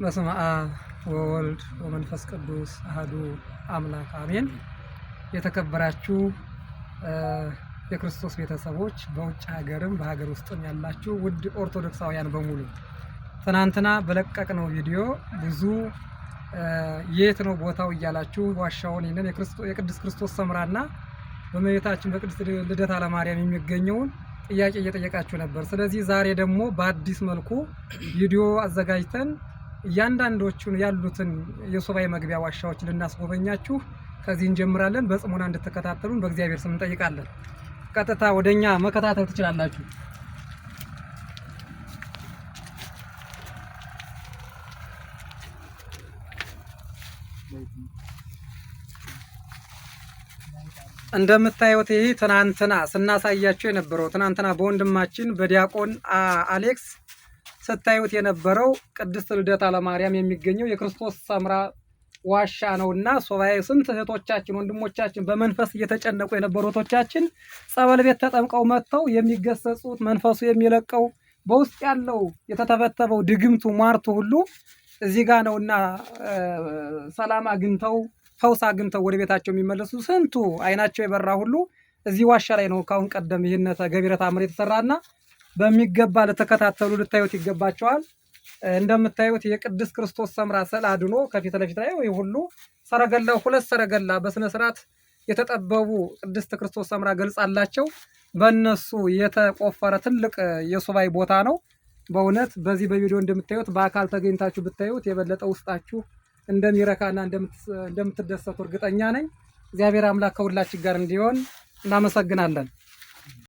በስመ አብ ወወልድ ወመንፈስ ቅዱስ አሐዱ አምላክ አሜን። የተከበራችሁ የክርስቶስ ቤተሰቦች በውጭ ሀገርም በሀገር ውስጥም ያላችሁ ውድ ኦርቶዶክሳውያን በሙሉ ትናንትና በለቀቅነው ቪዲዮ ብዙ የት ነው ቦታው እያላችሁ ዋሻውን ይነን የቅዱስ ክርስቶስ ሰምራና በመቤታችን በቅድስት ልደታ ለማርያም የሚገኘውን ጥያቄ እየጠየቃችሁ ነበር። ስለዚህ ዛሬ ደግሞ በአዲስ መልኩ ቪዲዮ አዘጋጅተን እያንዳንዶቹን ያሉትን የሱባኤ መግቢያ ዋሻዎች ልናስጎበኛችሁ ከዚህ እንጀምራለን። በጽሞና እንድትከታተሉን በእግዚአብሔር ስም እንጠይቃለን። ቀጥታ ወደኛ መከታተል ትችላላችሁ። እንደምታዩት ይሄ ትናንትና ስናሳያችሁ የነበረው ትናንትና በወንድማችን በዲያቆን አሌክስ ስታዩት የነበረው ቅድስት ልደታ ለማርያም የሚገኘው የክርስቶስ ሰምራ ዋሻ ነውና ሱባኤ ስንት እህቶቻችን ወንድሞቻችን በመንፈስ እየተጨነቁ የነበሩ እህቶቻችን ጸበል ቤት ተጠምቀው መጥተው የሚገሰጹት መንፈሱ የሚለቀው በውስጥ ያለው የተተበተበው ድግምቱ ሟርቱ ሁሉ እዚህ ጋር ነውና ሰላም አግኝተው ፈውስ አግኝተው ወደ ቤታቸው የሚመለሱ ስንቱ አይናቸው የበራ ሁሉ እዚህ ዋሻ ላይ ነው። ካሁን ቀደም ይህን ገቢረ ተአምር የተሰራና በሚገባ ለተከታተሉ ልታዩት ይገባቸዋል። እንደምታዩት የቅዱስ ክርስቶስ ሰምራ ስዕል አድኖ ከፊት ለፊት ላይ ወይ ሁሉ ሰረገላ ሁለት ሰረገላ በስነ ስርዓት የተጠበቡ ቅድስት ክርስቶስ ሰምራ ገልጻላቸው በእነሱ የተቆፈረ ትልቅ የሱባኤ ቦታ ነው። በእውነት በዚህ በቪዲዮ እንደምታዩት በአካል ተገኝታችሁ ብታዩት የበለጠ ውስጣችሁ እንደሚረካና እንደምትደሰቱ እርግጠኛ ነኝ። እግዚአብሔር አምላክ ከሁላችን ጋር እንዲሆን እናመሰግናለን።